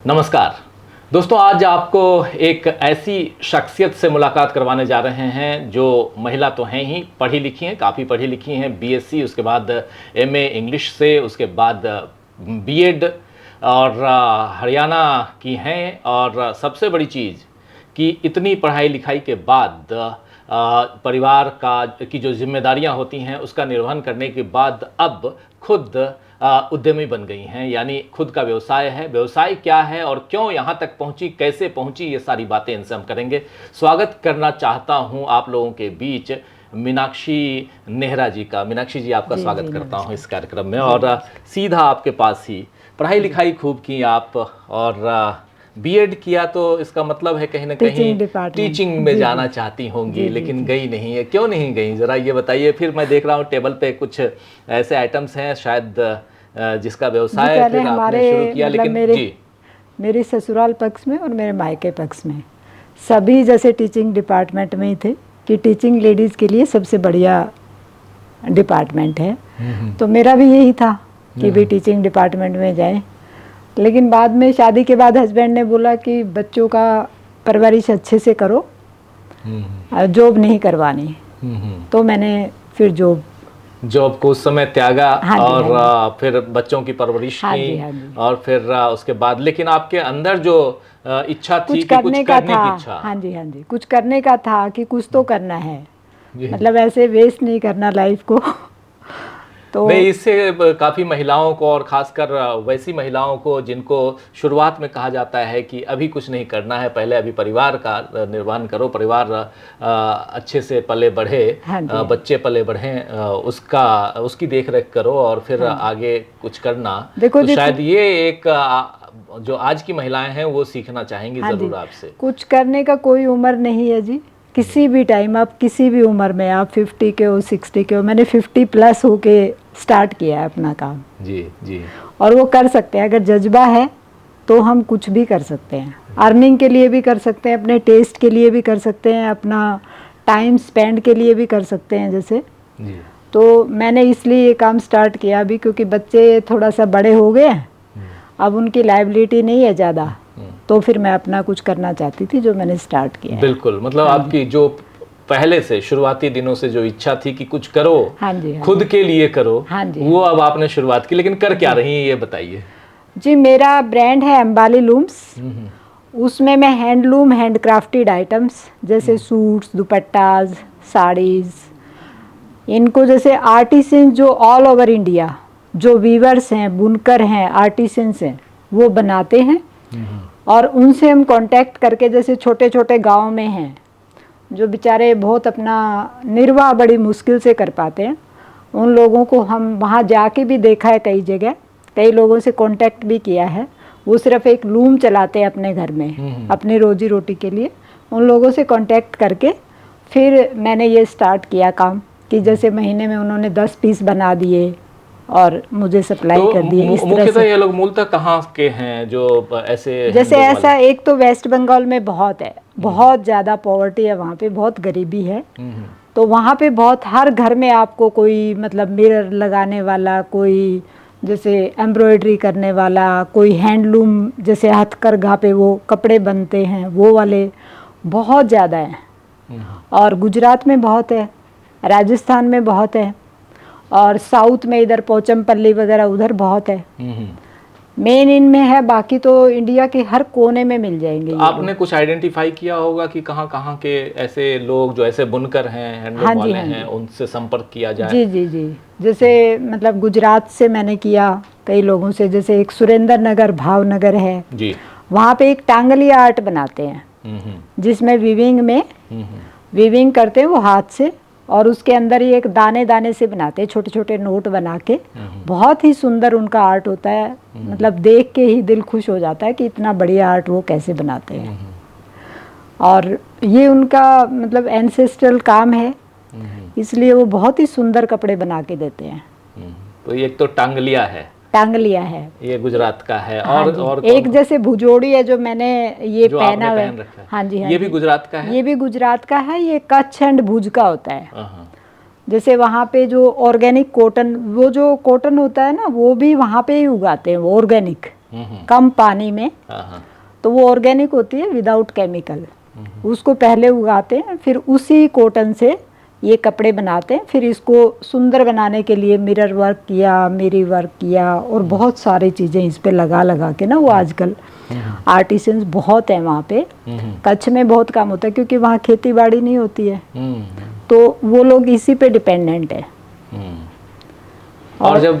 नमस्कार दोस्तों, आज आपको एक ऐसी शख्सियत से मुलाकात करवाने जा रहे हैं जो महिला तो हैं ही, पढ़ी लिखी हैं, काफ़ी पढ़ी लिखी हैं, बीएससी, उसके बाद एमए इंग्लिश से, उसके बाद बीएड और हरियाणा की हैं। और सबसे बड़ी चीज़ कि इतनी पढ़ाई लिखाई के बाद परिवार की जो जिम्मेदारियां होती हैं उसका निर्वहन करने के बाद अब खुद उद्यमी बन गई हैं, यानी खुद का व्यवसाय है। व्यवसाय क्या है और क्यों यहाँ तक पहुँची, कैसे पहुँची, ये सारी बातें इनसे हम करेंगे। स्वागत करना चाहता हूँ आप लोगों के बीच मीनाक्षी नेहरा जी का। मीनाक्षी जी, आपका स्वागत करता हूँ इस कार्यक्रम में। और सीधा आपके पास ही, पढ़ाई लिखाई खूब की आप और बीएड किया, तो इसका मतलब है कहीं ना कहीं टीचिंग में जाना चाहती होंगी, लेकिन गई नहीं है। क्यों नहीं गई, ज़रा ये बताइए। फिर मैं देख रहा हूँ टेबल पे कुछ ऐसे आइटम्स हैं शायद जिसका व्यवसाय फिर आपने शुरू किया, मतलब लेकिन मेरे ससुराल पक्ष में और मेरे मायके पक्ष में सभी जैसे टीचिंग डिपार्टमेंट में ही थे कि टीचिंग लेडीज़ के लिए सबसे बढ़िया डिपार्टमेंट है। तो मेरा भी यही था कि भी टीचिंग डिपार्टमेंट में जाएं। लेकिन बाद में शादी के बाद हस्बैंड ने बोला कि बच्चों का परवरिश अच्छे से करो, जॉब नहीं करवानी। तो मैंने फिर जॉब को उस समय त्यागा। हाँ और फिर बच्चों की परवरिश की। और फिर उसके बाद लेकिन आपके अंदर जो इच्छा थी कि कुछ करने की इच्छा। हाँ जी, कुछ करने का था कि कुछ तो करना है, मतलब ऐसे वेस्ट नहीं करना लाइफ को। तो नहीं, इससे काफ़ी महिलाओं को, और खासकर वैसी महिलाओं को जिनको शुरुआत में कहा जाता है कि अभी कुछ नहीं करना है, पहले अभी परिवार का निर्वहन करो, परिवार अच्छे से पले बढ़े, बच्चे पले बढ़ें, उसकी देख रेख करो और फिर आगे कुछ करना। देखो, तो शायद ये एक जो आज की महिलाएं हैं वो सीखना चाहेंगी ज़रूर आपसे। कुछ करने का कोई उम्र नहीं है जी, किसी भी टाइम, आप किसी भी उम्र में, आप 50 के हो, 60 के हो। मैंने 50+ होके स्टार्ट किया है अपना काम। जी। और वो कर सकते हैं, अगर जज्बा है तो हम कुछ भी कर सकते हैं। अर्निंग के लिए भी कर सकते हैं, अपने टेस्ट के लिए भी कर सकते हैं, अपना टाइम स्पेंड के लिए भी कर सकते हैं जैसे जी। तो मैंने इसलिए ये काम स्टार्ट किया अभी, क्योंकि बच्चे थोड़ा सा बड़े हो गए हैं, अब उनकी लायबिलिटी नहीं है ज़्यादा, तो फिर मैं अपना कुछ करना चाहती थी, जो मैंने स्टार्ट किया। बिल्कुल, मतलब आपकी जो पहले से शुरुआती दिनों से जो इच्छा थी कि कुछ करो, खुद के लिए करो, वो अब आपने शुरुआत की। लेकिन कर क्या रही हैं ये बताइए जी। मेरा ब्रांड है अंबाली लूम्स। उसमें मैं हैंडलूम, हैंडक्राफ्टेड आइटम्स जैसे सूट्स, दुपट्टाज, साड़ीज़, इनको जैसे आर्टिसन जो ऑल ओवर इंडिया जो वीवर्स हैं, बुनकर हैं, आर्टिसंस हैं, वो बनाते हैं। और उनसे हम कांटेक्ट करके, जैसे छोटे छोटे गांव में हैं जो बेचारे बहुत अपना निर्वाह बड़ी मुश्किल से कर पाते हैं, उन लोगों को हम वहाँ जाके भी देखा है, कई जगह कई लोगों से कांटेक्ट भी किया है। वो सिर्फ एक लूम चलाते हैं अपने घर में अपनी रोजी रोटी के लिए। उन लोगों से कांटेक्ट करके फिर मैंने ये स्टार्ट किया काम कि जैसे महीने में उन्होंने 10 पीस बना दिए और मुझे सप्लाई कर दिए। इस तरह से ये लोग मूलतः कहाँ के हैं जो ऐसे, जैसे ऐसा एक तो वेस्ट बंगाल में बहुत है, बहुत ज़्यादा पॉवर्टी है वहाँ पे, बहुत गरीबी है। तो वहाँ पे बहुत, हर घर में आपको कोई मतलब मिरर लगाने वाला, कोई जैसे एम्ब्रॉयडरी करने वाला, कोई हैंडलूम जैसे हथकरघा पे वो कपड़े बनते हैं, वो वाले बहुत ज़्यादा हैं। और गुजरात में बहुत है, राजस्थान में बहुत है, और साउथ में इधर पोचमपल्ली वगैरह उधर बहुत है। मेन इनमें है, बाकी तो इंडिया के हर कोने में मिल जाएंगे। तो आपने कुछ आइडेंटिफाई किया होगा कि कहाँ के ऐसे लोग जो ऐसे बुनकर हैं, हैंडलूम वाले हैं, उनसे संपर्क किया जाए? जी। जैसे मतलब गुजरात से मैंने किया कई लोगों से, जैसे एक सुरेंद्र नगर भावनगर है जी, वहाँ पे एक टांगलिया आर्ट बनाते हैं जिसमें वीविंग करते हैं वो हाथ से, और उसके अंदर ही एक दाने दाने से बनाते हैं, छोटे छोटे नोट बना के। बहुत ही सुंदर उनका आर्ट होता है, मतलब देख के ही दिल खुश हो जाता है कि इतना बढ़िया आर्ट वो कैसे बनाते हैं। और ये उनका मतलब एंसेस्ट्रल काम है, इसलिए वो बहुत ही सुंदर कपड़े बना के देते हैं। तो ये एक तो टांगलिया है, ये गुजरात का है। और एक जैसे भुजोड़ी है जो मैंने ये पहना हुआ है। हाँ जी, ये भी गुजरात का है। ये भी गुजरात का है। ये कच्छ एंड भुज का होता है। जैसे वहाँ पे जो ऑर्गेनिक कॉटन, वो जो कॉटन होता है ना, वो भी वहाँ पे ही उगाते हैं, वो ऑर्गेनिक कम पानी में, हाँ हाँ। तो वो ऑर्गेनिक होती है विदाउट केमिकल। उसको पहले उगाते हैं, फिर उसी कॉटन से ये कपड़े बनाते हैं। फिर इसको सुंदर बनाने के लिए मिरर वर्क किया, मिरी वर्क किया, और बहुत सारी चीज़ें इस पे लगा लगा के ना, वो आजकल आर्टिसंस बहुत है वहाँ पे। कच्छ में बहुत काम होता है क्योंकि वहाँ खेती बाड़ी नहीं होती है, तो वो लोग इसी पे डिपेंडेंट है। और जब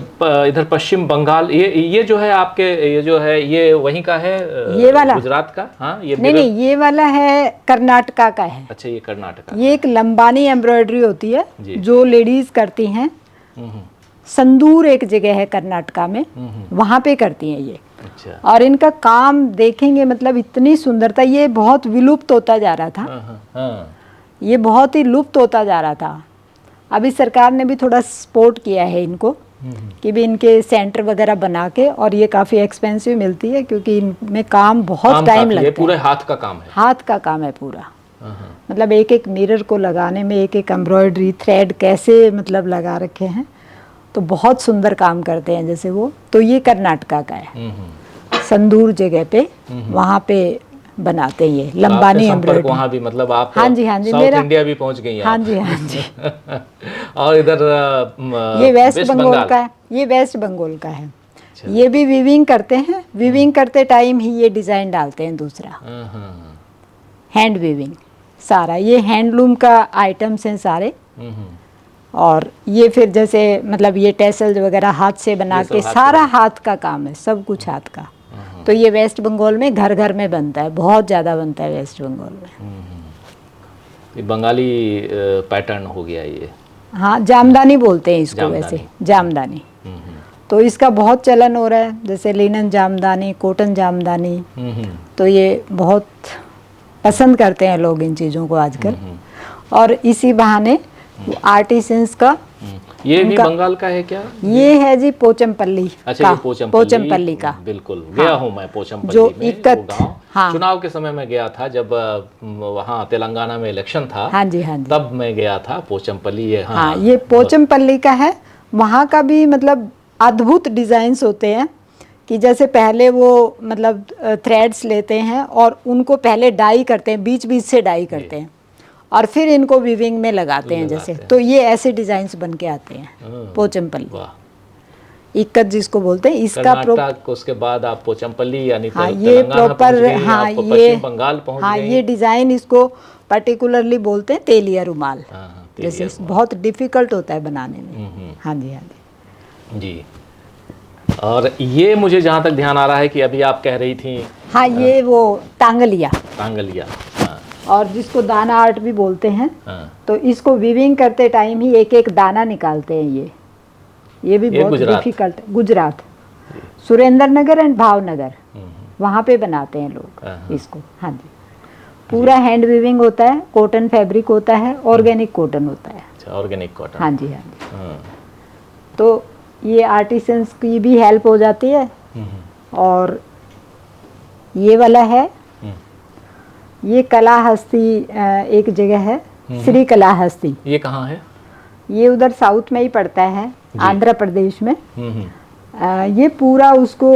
इधर पश्चिम बंगाल, ये जो है आपके, ये जो है ये वहीं का है, ये वाला गुजरात का? हाँ, ये नहीं नहीं, ये वाला है कर्नाटका का है। अच्छा, ये कर्नाटका। ये एक लंबानी एम्ब्रॉयडरी होती है जो लेडीज करती हैं। हम्म। संदूर एक जगह है कर्नाटका में, वहाँ पे करती हैं ये। अच्छा। और इनका काम देखेंगे, मतलब इतनी सुंदरता, ये बहुत विलुप्त होता जा रहा था। हाँ। ये बहुत ही लुप्त होता जा रहा था। अभी सरकार ने भी थोड़ा सपोर्ट किया है इनको कि भी इनके सेंटर वगैरह बना के, और ये काफ़ी एक्सपेंसिव मिलती है क्योंकि इनमें काम बहुत टाइम लगता है। पूरे हाथ का काम है। हाथ का काम है पूरा। मतलब एक एक मिरर को लगाने में एक एक एम्ब्रॉयडरी थ्रेड कैसे मतलब लगा रखे हैं, तो बहुत सुंदर काम करते हैं जैसे वो। तो ये कर्नाटका का है, संदूर जगह पे, वहाँ पे बनाते हैं ये लंबानी एम्ब्रॉयडरी। वहाँ भी मतलब आप हाँ जी, हाँ जी, साउथ मेरा इंडिया भी पहुँच गई हैं हाँ आप। जी, हाँ जी। और इधर ये वेस्ट बंगाल का है, ये वेस्ट बंगाल का है। ये भी वीविंग करते हैं, वीविंग करते टाइम ही ये डिजाइन डालते हैं दूसरा, हैंड वीविंग सारा। ये हैंडलूम का आइटम्स हैं सारे। और ये फिर जैसे मतलब ये टेसल्स वगैरह हाथ से बना के, सारा हाथ का काम है, सब कुछ हाथ का। तो ये वेस्ट बंगाल में घर घर में बनता है, बहुत ज़्यादा बनता है वेस्ट बंगाल में। ये बंगाली पैटर्न हो गया ये। हाँ, जामदानी बोलते हैं इसको, वैसे जामदानी। तो इसका बहुत चलन हो रहा है, जैसे लिनन जामदानी, कॉटन जामदानी। तो ये बहुत पसंद करते हैं लोग इन चीज़ों को आजकल। और इसी बहाने आर्टिसंस का, ये भी बंगाल का है क्या? ये है जी पोचमपल्ली। अच्छा, ये पोचमपल्ली का। बिल्कुल, गया हूँ मैं पोचमपल्ली जो में, इक्कत, हाँ, चुनाव के समय में गया था, जब वहाँ तेलंगाना में इलेक्शन था। हाँ जी, हाँ जी, तब मैं गया था पोचमपल्ली। ये हाँ, ये पोचमपल्ली का है। वहाँ का भी मतलब अद्भुत डिजाइन्स होते हैं कि जैसे पहले वो मतलब थ्रेड्स लेते हैं और उनको पहले डाई करते हैं, बीच बीच से डाई करते हैं, और फिर इनको वीविंग में लगाते हैं जैसे। तो ये ऐसे डिजाइन्स बन के आते हैं पोचमपल्ली, इक्कत जिसको बोलते हैं। इसका उसके बाद आप पोचमपल्ली यानी हाँ, ये प्रॉपर, हाँ, ये बंगाल पहुंच हाँ, गए। ये डिजाइन इसको पर्टिकुलरली बोलते हैं तेलिया रुमाल। जैसे बहुत डिफिकल्ट होता है बनाने में। हाँ जी, हाँ जी जी। और ये मुझे जहाँ तक ध्यान आ रहा है कि अभी आप कह रही थी, हाँ, ये वो तांगलिया, हाँ, और जिसको दाना आर्ट भी बोलते हैं। हाँ। तो इसको वीविंग करते टाइम ही एक एक दाना निकालते हैं। ये भी बहुत difficult. Gujarat, Surendra Nagar and Bhavnagar, वहाँ पे बनाते हैं लोग इसको। हाँ जी, पूरा हैंड वीविंग होता है, कॉटन फैब्रिक होता है, ऑर्गेनिक कॉटन होता है। अच्छा, ऑर्गेनिक कॉटन। हाँ जी, हाँ जी। तो ये आर्टिसंस की भी हेल्प हो जाती है। और ये वाला है, ये कलाहस्ती एक जगह है, श्री कलाहस्ती। ये कहाँ है? ये उधर साउथ में ही पड़ता है, आंध्र प्रदेश में। ये पूरा उसको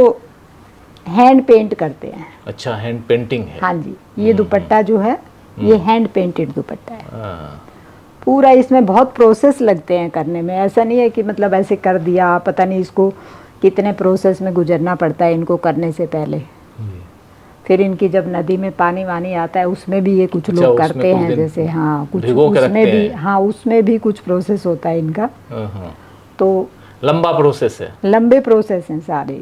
हैंड पेंट करते हैं। अच्छा, हैंड पेंटिंग है। हाँ जी, ये दुपट्टा जो है ये हैंड पेंटेड दुपट्टा है पूरा। इसमें बहुत प्रोसेस लगते हैं करने में, ऐसा नहीं है कि मतलब ऐसे कर दिया, पता नहीं इसको कितने प्रोसेस में गुजरना पड़ता है इनको करने से पहले। फिर इनकी जब नदी में पानी वानी आता है उसमें भी ये कुछ लोग करते हैं जैसे, हाँ, कुछ उसमें भी, हाँ, उसमें भी कुछ प्रोसेस होता है इनका। तो लंबा प्रोसेस है, लंबे प्रोसेस हैं सारे।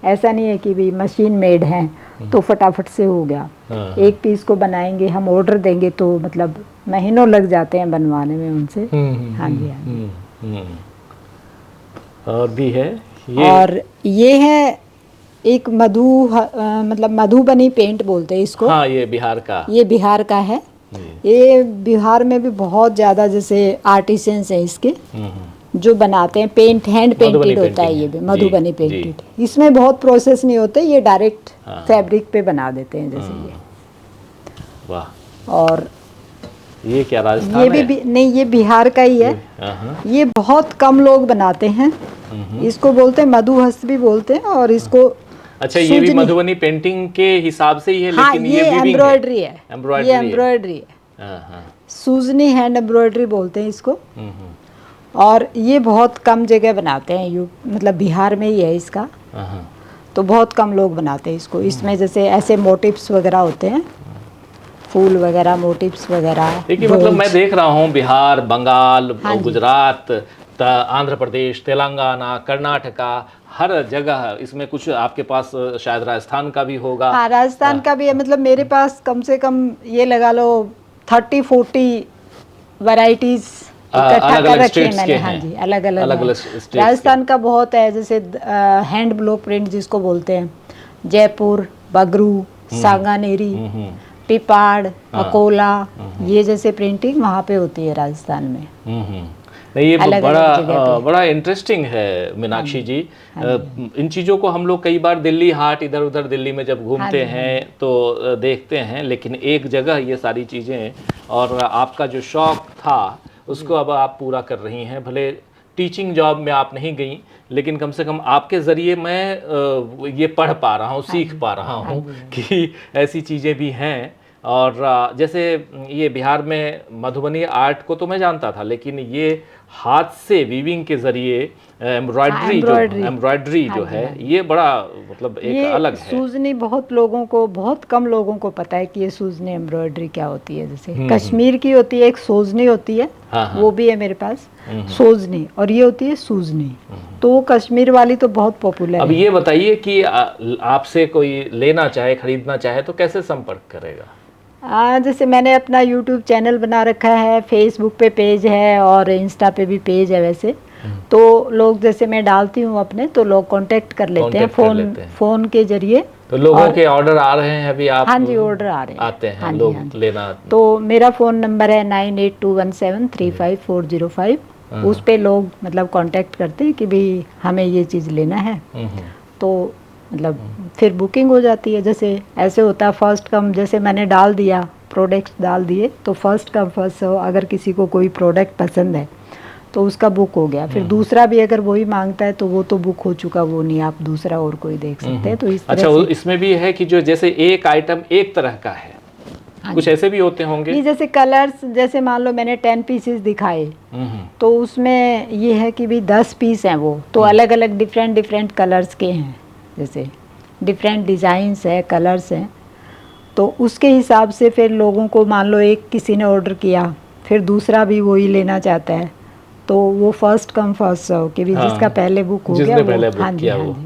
ऐसा नहीं है कि भी मशीन मेड हैं तो फटाफट से हो गया। एक पीस को बनाएंगे हम, ऑर्डर देंगे तो मतलब महीनों लग जाते हैं बनवाने में उनसे। हाँ जी, हाँ जी। और भी है ये, और ये है एक मतलब मधुबनी पेंट बोलते हैं इसको। हाँ, ये बिहार का, ये बिहार का है। ये बिहार में भी बहुत ज़्यादा जैसे आर्टिसंस हैं इसके जो बनाते हैं, पेंट हैंड पेंटेड होता है ये भी, मधुबनी पेंटेड। इसमें बहुत प्रोसेस नहीं होते, ये डायरेक्ट फैब्रिक पे बना देते हैं जैसे ये। वाह। और ये क्या राजस्थान ये भी नहीं, ये बिहार का ही है। ये बहुत कम लोग बनाते हैं। इसको बोलते हैं मधुहस्त भी बोलते हैं, और इसको अच्छा, ये भी सूजनी। मधुबनी पेंटिंग के हिसाब से ही है, हाँ, लेकिन ये weaving एम्ब्रॉयडरी है, एम्ब्रॉयडरी ये है। एम्ब्रॉयडरी है, हाँ हाँ। सूजनी हैंड एम्ब्रॉयडरी बोलते हैं इसको। हम्म। और ये बहुत कम जगह बनाते हैं, यू मतलब बिहार में ही है इसका, हाँ हाँ। तो बहुत कम लोग बनाते हैं इसको। इसमें जैसे ऐसे मोटिव्स वगैरह होते हैं, फूल वगैरह, मोटिव्स वगैरह, देखिए, मतलब मैं देख रहा हूँ बिहार, बंगाल, हाँ जी। गुजरात, आंध्र प्रदेश, तेलंगाना, कर्नाटका, हर जगह इसमें कुछ आपके पास शायद राजस्थान का भी होगा। हाँ, राजस्थान का भी है। मतलब मेरे पास कम से कम ये लगा लो 30-40 वैरायटीज इकट्ठा अलग कर अलग रखी है स्टेट्स मैंने। के हाँ हैं, जी, अलग अलग अलग है। अलग स्टेट्स राजस्थान का बहुत है, जैसे हैंड ब्लॉक प्रिंट जिसको बोलते हैं, जयपुर, बगरू, सांगानेरी, पिपाड़, अकोला, ये जैसे प्रिंटिंग वहाँ पे होती है राजस्थान में। नहीं, ये अलग अलग जगह पे। बड़ा इंटरेस्टिंग है मीनाक्षी जी। इन चीज़ों को हम लोग कई बार दिल्ली हाट, इधर उधर दिल्ली में जब घूमते हैं तो देखते हैं, लेकिन एक जगह ये सारी चीज़ें, और आपका जो शौक था उसको अब आप पूरा कर रही हैं। भले टीचिंग जॉब में आप नहीं गई, लेकिन कम से कम आपके ज़रिए मैं ये पढ़ पा रहा हूँ, सीख पा रहा हूँ कि ऐसी चीज़ें भी हैं। और जैसे ये बिहार में मधुबनी आर्ट को तो मैं जानता था, लेकिन ये हाथ से वीविंग के ज़रिए एम्ब्रॉयडरी जो है, ये बड़ा मतलब एक अलग है। सूजनी बहुत लोगों को, बहुत कम लोगों को पता है कि ये सूजनी एम्ब्रॉयडरी क्या होती है। जैसे कश्मीर की होती है, एक सोजनी होती है, वो भी है मेरे पास, सोजनी, और ये होती है सूजनी। तो कश्मीर वाली तो बहुत पॉपुलर है। अब ये बताइए कि आपसे कोई लेना चाहे, खरीदना चाहे तो कैसे संपर्क करेगा? जैसे मैंने अपना यूट्यूब चैनल बना रखा है, फेसबुक पे पेज है और इंस्टा पे भी पेज है वैसे। तो लोग, जैसे मैं डालती हूँ अपने, तो लोग कांटेक्ट कर लेते हैं फ़ोन के जरिए। तो लोगों के ऑर्डर आ रहे हैं अभी? आप? हाँ जी, ऑर्डर आ रहे हैं, आते हैं, हाँ जी, लोग हाँ जी। लेना। तो मेरा फ़ोन नंबर है 9821735405। उस पे लोग मतलब कांटेक्ट करते हैं कि भाई हमें ये चीज़ लेना है, तो मतलब फिर बुकिंग हो जाती है। जैसे ऐसे होता है फर्स्ट कम, जैसे मैंने डाल दिया, प्रोडक्ट्स डाल दिए, तो फर्स्ट कम फर्स्ट सर्व। अगर किसी को कोई प्रोडक्ट पसंद है तो उसका बुक हो गया, फिर दूसरा भी अगर वही मांगता है तो वो तो बुक हो चुका, वो नहीं, आप दूसरा और कोई देख सकते हैं। तो इस तरह अच्छा, इसमें भी है कि जो जैसे एक आइटम एक तरह का है, कुछ ऐसे भी होते होंगे? नहीं, जैसे कलर्स, जैसे मान लो मैंने 10 पीसेस दिखाए, तो उसमें ये है कि भी 10 पीस हैं वो, तो अलग अलग डिफरेंट कलर्स के हैं, जैसे डिफरेंट डिज़ाइंस है, कलर्स हैं। तो उसके हिसाब से फिर लोगों को, मान लो एक किसी ने ऑर्डर किया, फिर दूसरा भी वही लेना चाहता है, तो वो फर्स्ट कम फर्स्ट सर्व कि भी जिसका पहले बुक हो गया, पहले बुक किया वो।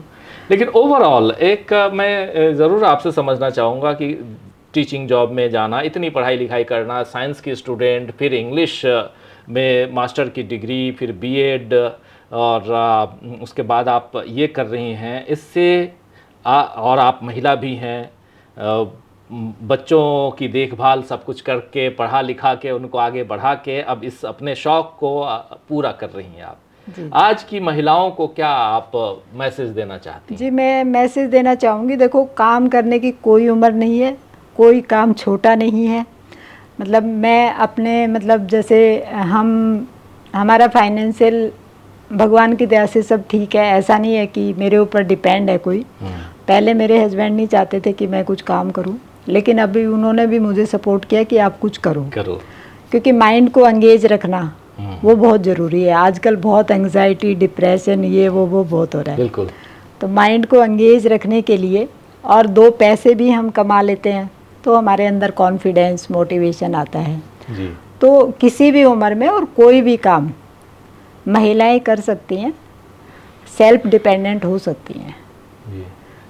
लेकिन ओवरऑल एक मैं ज़रूर आपसे समझना चाहूँगा कि टीचिंग जॉब में जाना, इतनी पढ़ाई लिखाई करना, साइंस की स्टूडेंट, फिर इंग्लिश में मास्टर की डिग्री, फिर बीएड, और उसके बाद आप ये कर रही हैं, इससे और आप महिला भी हैं, बच्चों की देखभाल सब कुछ करके, पढ़ा लिखा के, उनको आगे बढ़ा के, अब इस अपने शौक़ को पूरा कर रही हैं आप। आज की महिलाओं को क्या आप मैसेज देना चाहती हैं? जी, मैं मैसेज देना चाहूँगी, देखो काम करने की कोई उम्र नहीं है, कोई काम छोटा नहीं है। मतलब मैं अपने, मतलब जैसे हमारा फाइनेंशियल भगवान की दया से सब ठीक है, ऐसा नहीं है कि मेरे ऊपर डिपेंड है कोई। पहले मेरे हस्बैंड नहीं चाहते थे कि मैं कुछ काम करूं, लेकिन अभी उन्होंने भी मुझे सपोर्ट किया कि आप कुछ करो, क्योंकि माइंड को एंगेज रखना वो बहुत ज़रूरी है। आजकल बहुत एंग्जाइटी, डिप्रेशन, ये वो बहुत हो रहा है। बिल्कुल। तो माइंड को एंगेज रखने के लिए, और 2 पैसे भी हम कमा लेते हैं, तो हमारे अंदर कॉन्फिडेंस, मोटिवेशन आता है जी। तो किसी भी उम्र में और कोई भी काम महिलाएं कर सकती हैं, सेल्फ डिपेंडेंट हो सकती हैं।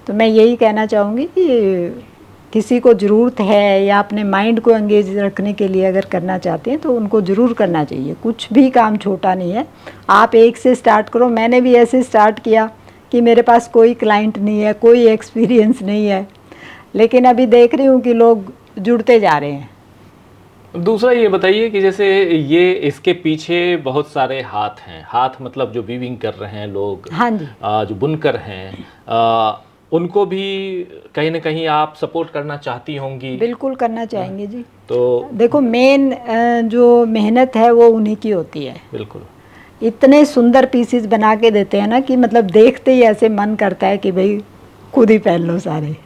तो मैं यही कहना चाहूँगी कि किसी को ज़रूरत है या अपने माइंड को एंगेज रखने के लिए अगर करना चाहते हैं तो उनको ज़रूर करना चाहिए। कुछ भी काम छोटा नहीं है, आप एक से स्टार्ट करो। मैंने भी ऐसे स्टार्ट किया कि मेरे पास कोई क्लाइंट नहीं है, कोई एक्सपीरियंस नहीं है, लेकिन अभी देख रही हूँ कि लोग जुड़ते जा रहे हैं। दूसरा ये बताइए कि जैसे ये इसके पीछे बहुत सारे हाथ हैं, हाथ मतलब जो वीविंग कर रहे हैं लोग, हाँ जी, जो बुनकर हैं, उनको भी कहीं ना कहीं आप सपोर्ट करना चाहती होंगी? बिल्कुल करना चाहेंगे जी। तो देखो, मेन जो मेहनत है वो उन्हीं की होती है। बिल्कुल। इतने सुंदर पीसेस बना के देते हैं ना कि मतलब देखते ही ऐसे मन करता है कि भाई खुद ही पहन लो सारे।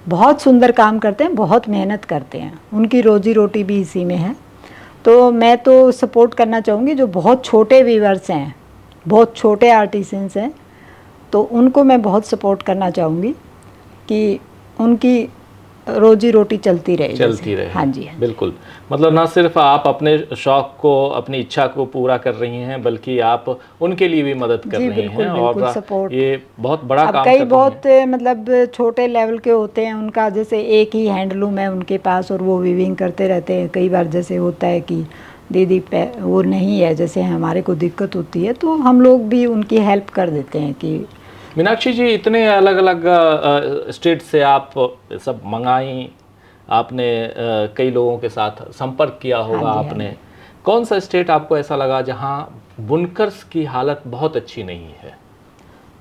बहुत सुंदर काम करते हैं, बहुत मेहनत करते हैं, उनकी रोजी रोटी भी इसी में है। तो मैं तो सपोर्ट करना चाहूँगी जो बहुत छोटे वीवर्स हैं, बहुत छोटे आर्टिसंस हैं, तो उनको मैं बहुत सपोर्ट करना चाहूँगी कि उनकी रोजी रोटी चलती रहे। हाँ जी, हाँ। बिल्कुल, मतलब ना सिर्फ आप अपने शौक को, अपनी इच्छा को पूरा कर रही हैं, बल्कि आप उनके लिए भी मदद कर रही हैं। बिल्कुल और सपोर्ट, ये बहुत बड़ा काम कई बहुत मतलब छोटे लेवल के होते हैं, उनका जैसे एक ही हैंडलूम है उनके पास और वो वीविंग करते रहते हैं। कई बार जैसे होता है कि दीदी वो नहीं है, जैसे हमारे को दिक्कत होती है, तो हम लोग भी उनकी हेल्प कर देते हैं। कि मीनाक्षी जी, इतने अलग अलग स्टेट से आप सब मंगाई आपने, कई लोगों के साथ संपर्क किया होगा। हाँ जी, आपने हाँ। कौन सा स्टेट आपको ऐसा लगा जहां बुनकर्स की हालत बहुत अच्छी नहीं है?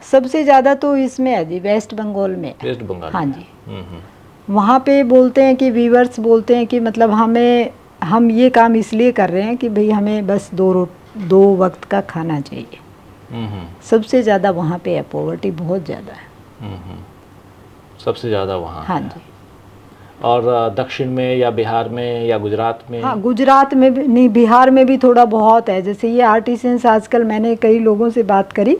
सबसे ज़्यादा तो इसमें है जी, वेस्ट बंगाल में। वेस्ट बंगाल? हाँ जी। वहाँ पे बोलते हैं कि वीवर्स बोलते हैं कि मतलब हम ये काम इसलिए कर रहे हैं कि भाई हमें बस दो वक्त का खाना चाहिए। सबसे ज़्यादा वहाँ पे है, पॉवर्टी बहुत ज़्यादा है। सबसे ज़्यादा वहाँ? हाँ जी। और दक्षिण में या बिहार में या गुजरात में? हाँ, गुजरात में भी नहीं, बिहार में भी थोड़ा बहुत है। जैसे ये आर्टिसंस, आजकल मैंने कई लोगों से बात करी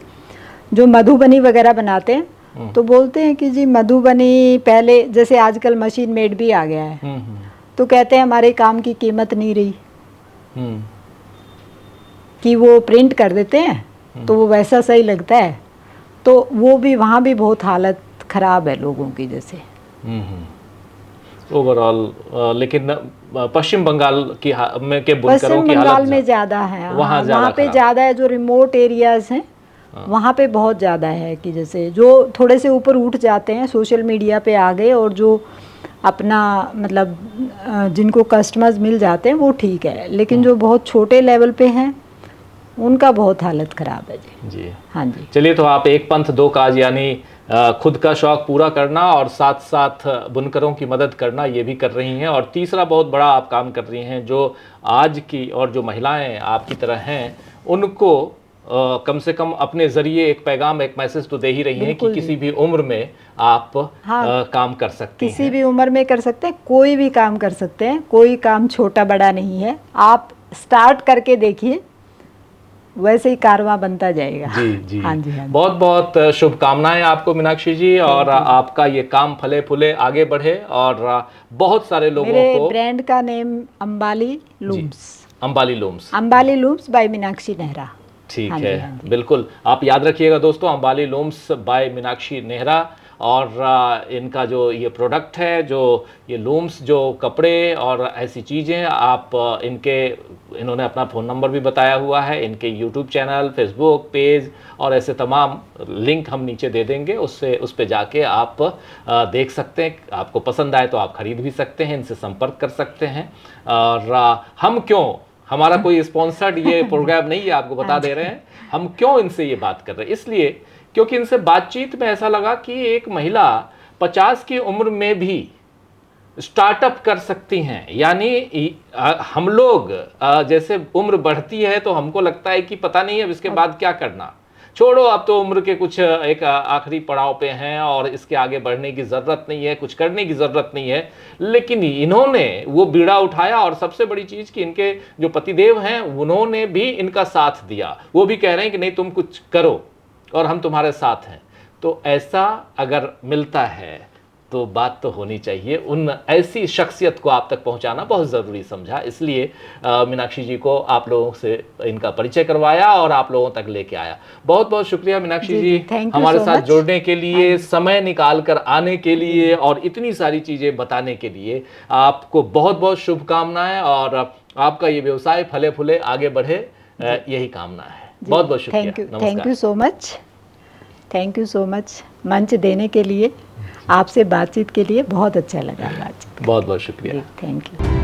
जो मधुबनी वगैरह बनाते हैं, तो बोलते हैं कि जी मधुबनी पहले, जैसे आजकल मशीन मेड भी आ गया है, तो कहते हैं हमारे काम की कीमत नहीं रही, कि वो प्रिंट कर देते हैं तो वो वैसा सही लगता है। तो वो भी वहाँ भी बहुत हालत ख़राब है लोगों की जैसे ओवरऑल। लेकिन पश्चिम बंगाल की के बुनकरों पश्चिम की बंगाल हालत में ज़्यादा है। वहाँ पे ज़्यादा है, जो रिमोट एरियाज़ हैं वहाँ पे बहुत ज़्यादा है। कि जैसे जो थोड़े से ऊपर उठ जाते हैं, सोशल मीडिया पे आ गए, और जो अपना मतलब जिनको कस्टमर्स मिल जाते हैं वो ठीक है, लेकिन जो बहुत छोटे लेवल पे हैं उनका बहुत हालत ख़राब है जी। हाँ जी। चलिए, तो आप एक पंथ दो काज, यानी खुद का शौक पूरा करना और साथ साथ बुनकरों की मदद करना, ये भी कर रही हैं। और तीसरा बहुत बड़ा आप काम कर रही हैं, जो आज की और जो महिलाएं आपकी तरह हैं उनको कम से कम अपने ज़रिए एक पैगाम, एक मैसेज तो दे ही रही हैं कि किसी भी उम्र में आप काम कर सकती हैं। किसी भी उम्र में कर सकते हैं, कोई भी काम कर सकते हैं, कोई काम छोटा बड़ा नहीं है। आप स्टार्ट करके देखिए, वैसे ही कारवां बनता जाएगा। जी जी। हाँ जी, हाँ जी। बहुत बहुत शुभकामनाएं आपको मीनाक्षी जी, और आपका ये काम फले फूले आगे बढ़े और बहुत सारे लोगों को। मेरे ब्रांड का name Ambali looms. Ambali looms. Ambali looms by Meenakshi Nehra. ठीक है, बिल्कुल आप याद रखिएगा दोस्तों, अंबाली लूम्स बाय मीनाक्षी नेहरा। और इनका जो ये प्रोडक्ट है, जो ये लूम्स, जो कपड़े और ऐसी चीज़ें, आप इन्होंने अपना फ़ोन नंबर भी बताया हुआ है, इनके यूट्यूब चैनल, फेसबुक पेज और ऐसे तमाम लिंक हम नीचे दे देंगे, उस पर जाके आप देख सकते हैं। आपको पसंद आए तो आप ख़रीद भी सकते हैं, इनसे संपर्क कर सकते हैं। और हमारा कोई स्पॉन्सर्ड ये प्रोग्राम नहीं है, आपको बता दे रहे हैं। हम क्यों इनसे ये बात कर रहे हैं, इसलिए क्योंकि इनसे बातचीत में ऐसा लगा कि एक महिला 50 की उम्र में भी स्टार्टअप कर सकती हैं। यानी हम लोग जैसे उम्र बढ़ती है तो हमको लगता है कि पता नहीं अब इसके बाद क्या करना, छोड़ो, अब तो उम्र के कुछ एक आखिरी पड़ाव पे हैं और इसके आगे बढ़ने की ज़रूरत नहीं है, कुछ करने की ज़रूरत नहीं है। लेकिन इन्होंने वो बीड़ा उठाया, और सबसे बड़ी चीज़ कि इनके जो पतिदेव हैं उन्होंने भी इनका साथ दिया। वो भी कह रहे हैं कि नहीं, तुम कुछ करो और हम तुम्हारे साथ हैं। तो ऐसा अगर मिलता है तो बात तो होनी चाहिए। उन ऐसी शख्सियत को आप तक पहुंचाना बहुत ज़रूरी समझा, इसलिए मीनाक्षी जी को आप लोगों से इनका परिचय करवाया और आप लोगों तक लेके आया। बहुत बहुत शुक्रिया मीनाक्षी जी, हमारे साथ जुड़ने के लिए, समय निकाल कर आने के लिए और इतनी सारी चीज़ें बताने के लिए। आपको बहुत बहुत शुभकामनाएं और आपका ये व्यवसाय फले फूले आगे बढ़े, यही कामना है। बहुत बहुत शुक्रिया। Thank you so much. Thank you so much मंच देने के लिए, आपसे बातचीत के लिए बहुत अच्छा लगा बातचीत। बहुत बहुत शुक्रिया। Thank you.